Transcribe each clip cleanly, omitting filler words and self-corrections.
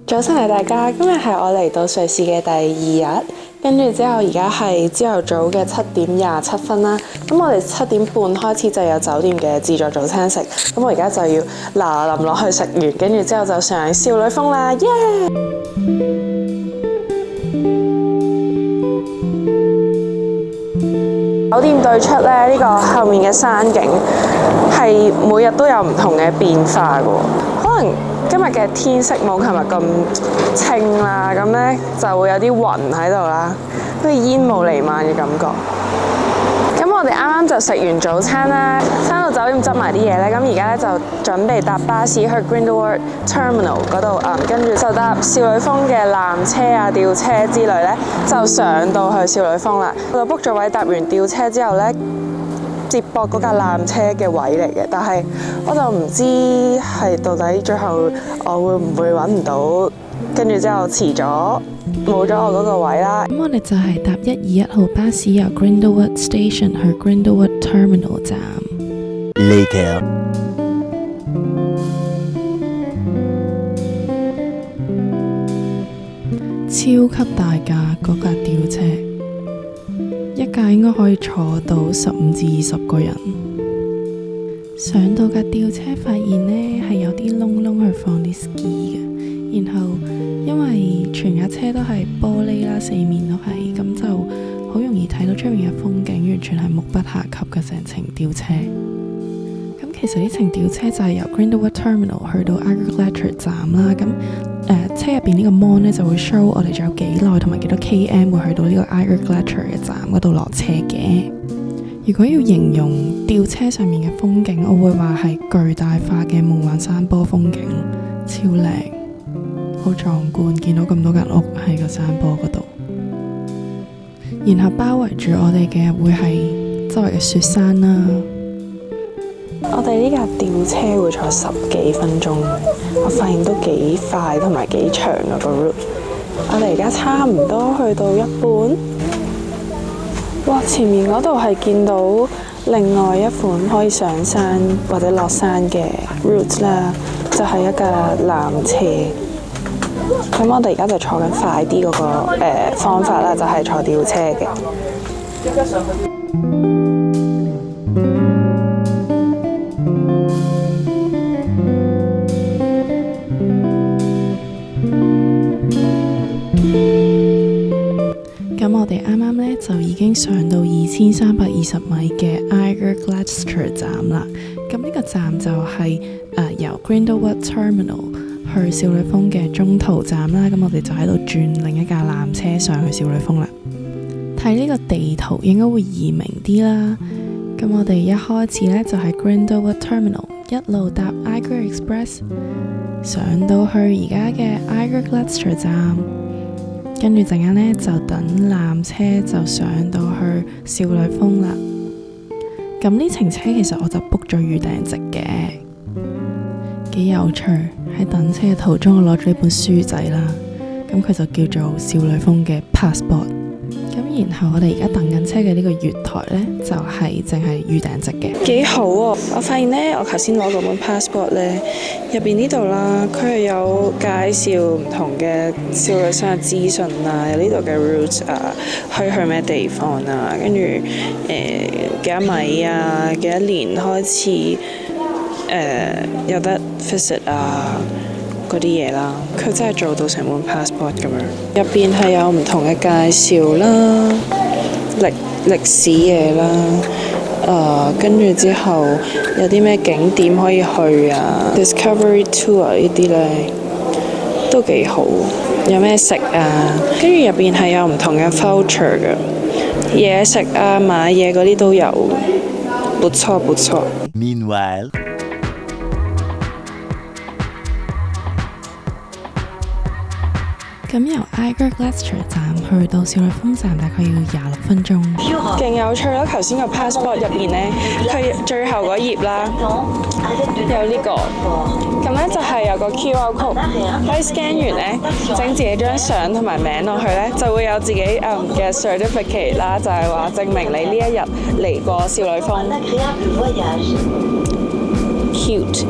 早晨啊，大家！今日係我嚟到瑞士嘅第2日，跟住之後而家係朝頭早嘅7:27啦。咁我哋7點半開始就有酒店嘅自助早餐食，咁我而家就要嗱臨落去食完，跟住之後就上少女峰啦，耶！酒店對出咧呢個後面嘅山景係每日都有唔同嘅變化嘅，可能今日嘅天色冇琴日咁清啦，咁咧就會有啲雲喺度啦，好似煙霧瀰漫嘅感覺。咁我哋啱啱就食完早餐啦，返到酒店執埋啲嘢咧，咁而家咧就準備搭巴士去 Grindelwald Terminal 嗰度，跟住就搭少女峰嘅纜車啊、吊車之類咧，就上到去少女峰啦。我就 book 咗位，搭完吊車之後咧，接駁嗰架纜車嘅位嚟嘅，但係我就唔知係到底最後我會唔會揾唔到，跟住之後遲咗冇咗我嗰個位啦。咁我哋就係搭121號巴士由 Grindelwald Station 去 Grindelwald Terminal 站。Later。超級大架嗰架吊車，一架應該可以坐到15至20個人。上到架吊車，發現呢係有啲窿窿去放啲 ski 嘅，然後因為全架車都係玻璃啦，四面都係，咁就好容易睇到出面嘅風景，完全係目不暇給嘅成程吊車。咁其實呢程吊車就係由 Grindelwald Terminal 去到 Eigergletscher 站啦。咁車入邊呢個 mon 咧就會 show 我哋仲有幾耐同埋幾多 km 會去到呢個 Eigergletscher 嘅站嗰度落車嘅。如果要形容吊車上面嘅風景，我會話係巨大化嘅夢幻山坡風景，超靚，好壯觀，見到咁多間屋喺個山坡嗰度，然後包圍住我哋嘅會係周圍嘅雪山啦。我哋呢架吊車會坐10幾分鐘，我發現都幾快同埋幾長啊個 route。我哋而家差唔多去到一半。哇！前面嗰度係見到另外一款可以上山或者落山嘅 route 啦，就係一架纜車。咁我哋而家就坐緊快啲嗰個方法啦，就係坐吊車嘅。咁我哋啱啱呢就已經上到2320米嘅 Eigergletscher 站啦。咁呢個站就係由 Grindelwald Terminal 去少女峰嘅中途站啦。咁我哋就喺度轉另一架纜車上去少女峰啦。睇呢個地圖應該會易明啲啦。咁我哋一開始呢就係 Grindelwald Terminal， 一路搭 Eiger Express 上到去而家嘅 Eigergletscher 站。跟住陣間呢，就等纜車就上到去少女峰啦。咁呢程車其實我就 book 咗預訂席嘅，幾有趣。喺等車嘅途中，我攞咗呢本書仔啦。咁佢就叫做少女峰嘅 Passport。咁然後我哋而家等緊車嘅呢個月台呢，就係淨係預訂席嘅。幾好喎！我發現呢，我頭先攞嗰本 passport 呢，入邊呢度啦，佢係有介紹唔同嘅少女山嘅資訊啊，有呢度嘅 route 啊，去咩地方啊，跟住幾多米啊，幾多年開始有得 visit 啊。嗰啲嘢啦，佢真係做到成本 passport 咁樣。入邊係有唔同嘅介紹啦，歷史嘢啦，跟住之後有啲咩景點可以去啊 ，Discovery Tour 呢啲咧都幾好。有咩食啊？跟住入邊係有唔同嘅 voucher 嘅嘢食啊，買嘢嗰啲都有，不錯不錯。Meanwhile。咁由 Eigergletscher 站去到少女峰站大概要26分鐘。勁有趣咯！頭先個 passport 入邊呢，佢最後嗰頁啦，有呢個，咁呢就係有個 QR code，可以 scan 完呢，整自己張相同埋名落去呢，就會有自己嘅 certificate 啦，就係話證明你呢一日嚟過少女峰。Cute。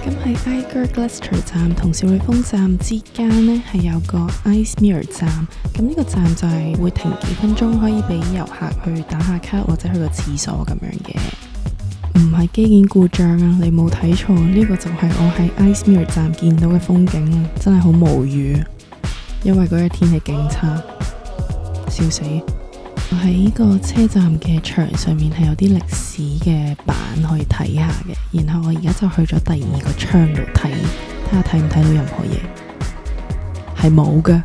咁喺 Eiger Gloucester 站同少女峰站之間呢，係有個 Icemere 站。咁呢個站就係會停幾分鐘，可以俾遊客去打下卡或者去個廁所咁樣嘅。唔係機件故障啊，你冇睇錯，呢個就係我喺 Icemere 站見到嘅風景啊，真係好無語。因為嗰日天氣勁差，笑死！我喺呢個車站嘅牆上面係有啲歷史嘅板可以睇下嘅，然後我而家就去咗第二個窗度睇下睇唔睇到任何嘢，係冇㗎，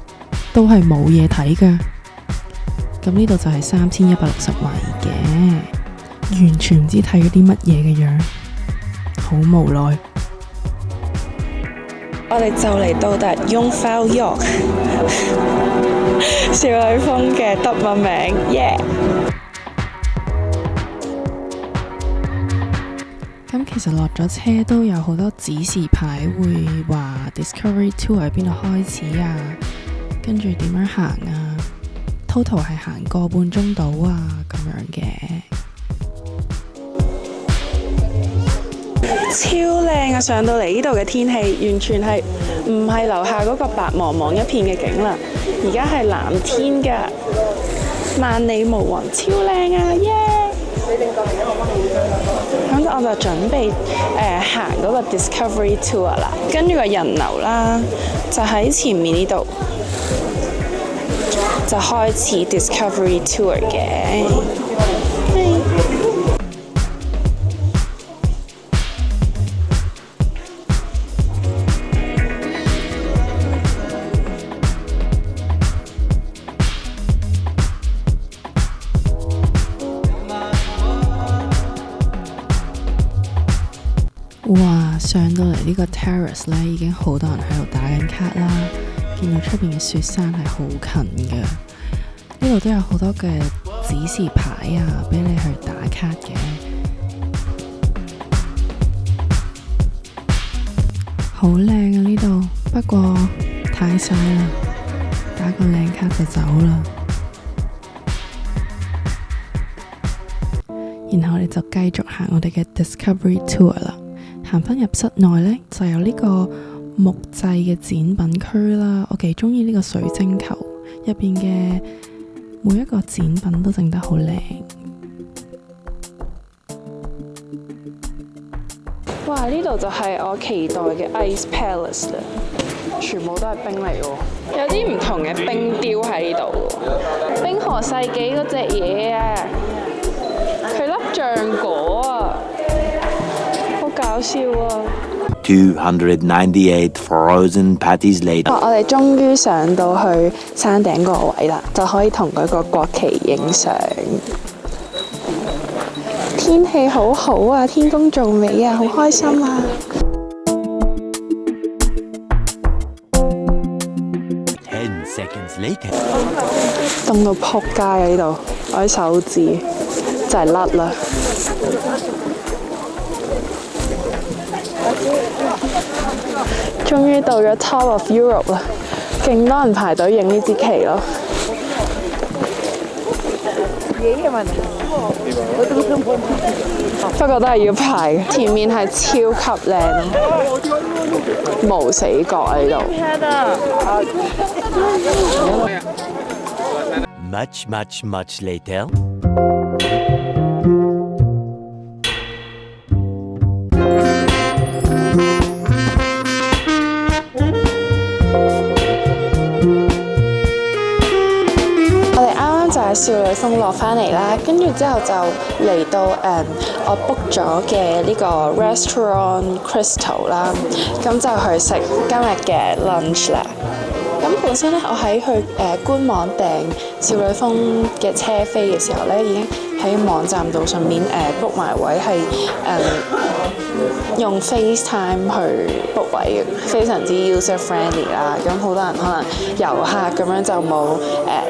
都係冇嘢睇㗎。咁呢度就係3160米嘅，完全唔知睇咗啲乜嘢嘅樣，好無奈。我哋就嚟到達 Jungfrau Joch 少女峰嘅德文名，耶！咁其實落咗車都有好多指示牌，會話 Discovery Tour 喺邊度開始啊，跟住點樣行啊 ，total 係行個半鐘到啊咁樣嘅。超靚啊！上到嚟呢度嘅天氣，完全係唔係樓下嗰個白茫茫一片嘅景啦，而家係藍天㗎，萬里無雲，超靚啊！耶！咁我就準備行嗰個 Discovery Tour 啦，跟住個人流啦，就喺前面呢度就開始 Discovery Tour 嘅。哇！上到嚟呢個 terrace 呢，已經好多人喺度打緊卡啦，見到出邊嘅雪山係好近嘅，呢度都有好多嘅指示牌啊，俾你去打卡嘅，好靚啊呢度，不過太晒啦，打個靚卡就走啦。然後我哋就繼續行我哋嘅 Discovery Tour 啦。行返入室內呢，就有呢個木製嘅展品區啦。我幾中意呢個水晶球，入邊嘅每一個展品都整得好靚。哇！呢度就係我期待嘅 Ice Palace 啦，全部都係冰嚟喎，有啲唔同嘅冰雕喺呢度喎。冰河世紀嗰隻嘢啊，佢粒橡果啊！搞笑啊！298 frozen patties later，我哋終於上到去山頂個位啦，就可以同佢個國旗影相。天氣好好啊，天公造美啊，好開心啊！10 seconds later，凍到撲街啊！呢度我啲手指就係甩啦。終於到咗 Top of Europe 啦，勁多人排隊影呢支旗咯。不過都係要排嘅，前面係超級靚，無死角喺度。much later。少女峰落返嚟啦，跟住之後就嚟到我 book 咗嘅呢個 restaurant Crystal 啦，咁就去食今日嘅 lunch 啦。咁本身咧，我喺去官網訂少女峰嘅車飛嘅時候咧，已經喺網站度上面book 埋位，係用 FaceTime 去 book 位嘅，非常之 user friendly 啦。咁好多人可能遊客咁樣就冇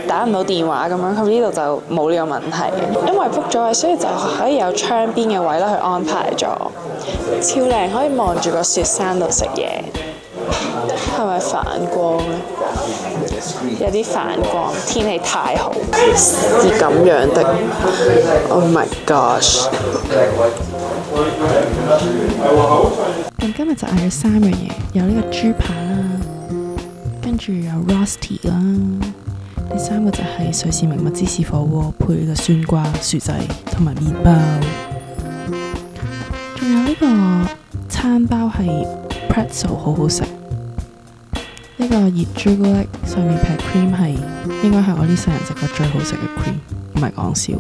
打唔到電話咁樣，咁呢度就冇呢個問題嘅，因為 book 咗，所以就可以有窗邊嘅位啦，去安排咗，超靚，可以望住個雪山度食嘢。係咪反光咧？有啲反光，天氣太好，是咁樣的。Oh my gosh！咁今日就嗌咗3樣嘢，有呢個豬扒啦，跟住有 Rosti 啦，第3個就係瑞士名物芝士火鍋配呢個酸瓜、薯仔同埋麵包，仲有呢個餐包係 pretzel 好好食，呢個熱朱古力上面劈 cream 係應該係我呢世人食過最好食嘅 cream，唔係講笑，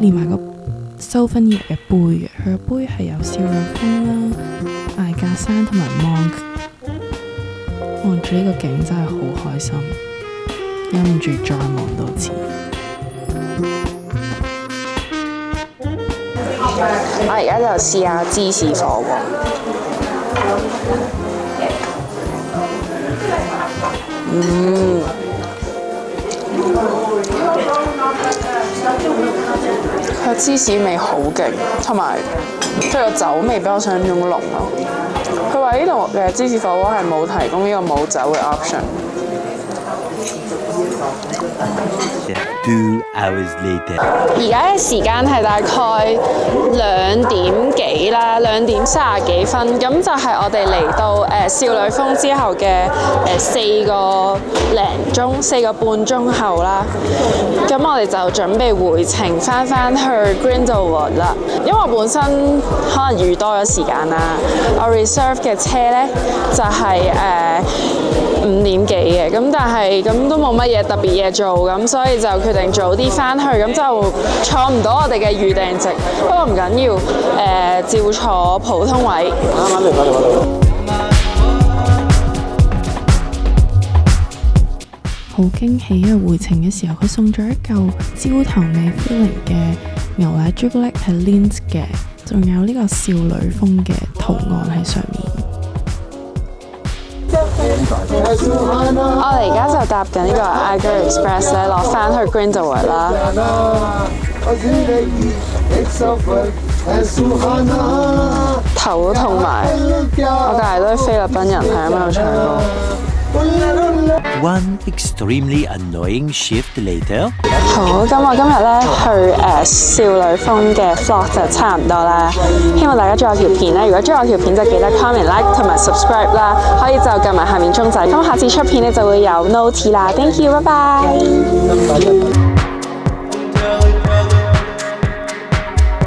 連埋個souvenir嘅杯嘅，佢個杯係有少女峰啦、艾格山同埋 Monk， 望住呢個景真係好開心，忍唔住再望多次。我而家就試下芝士火鍋。佢芝士味好勁，同埋佢個酒味比我想象中濃咯。佢話呢度嘅芝士火鍋係冇提供呢個冇酒嘅 option。 2 hours later. 而家嘅時間係大概2點幾啦，2點30幾分，咁就係我哋嚟到少女峰之後嘅4個半鐘後啦。咁我哋就準備回程翻去 Grindelwald 啦。因為我本身可能預多咗時間啦，我 reserve 嘅車呢就係5點幾嘅，咁但係咁都冇乜嘢特別嘢做，咁所以就決定早啲翻去，咁就坐唔到我哋嘅預訂席，不過唔緊要，照坐普通位。啱啱嚟到嗰度。好驚喜啊！回程嘅時候，佢送咗一嚿焦糖味 feeling 嘅牛奶朱古力係 Lindt 嘅，仲有呢個少女峰嘅圖案喺上面。我哋而家就搭緊呢個 Eiger Express 咧，落翻去 Grindelwald 啦。頭痛埋，我隔離都係菲律賓人喺咁度唱歌。One extremely annoying shift later. 好，咁我今日咧去少女峰嘅 vlog 就差唔多啦，希望大家中意我條片咧。如果中意我條片就記得 comment、like 同埋 subscribe 啦，可以就撳埋下面鐘仔，咁下次出片咧就會有 note 啦。Thank you， 拜拜。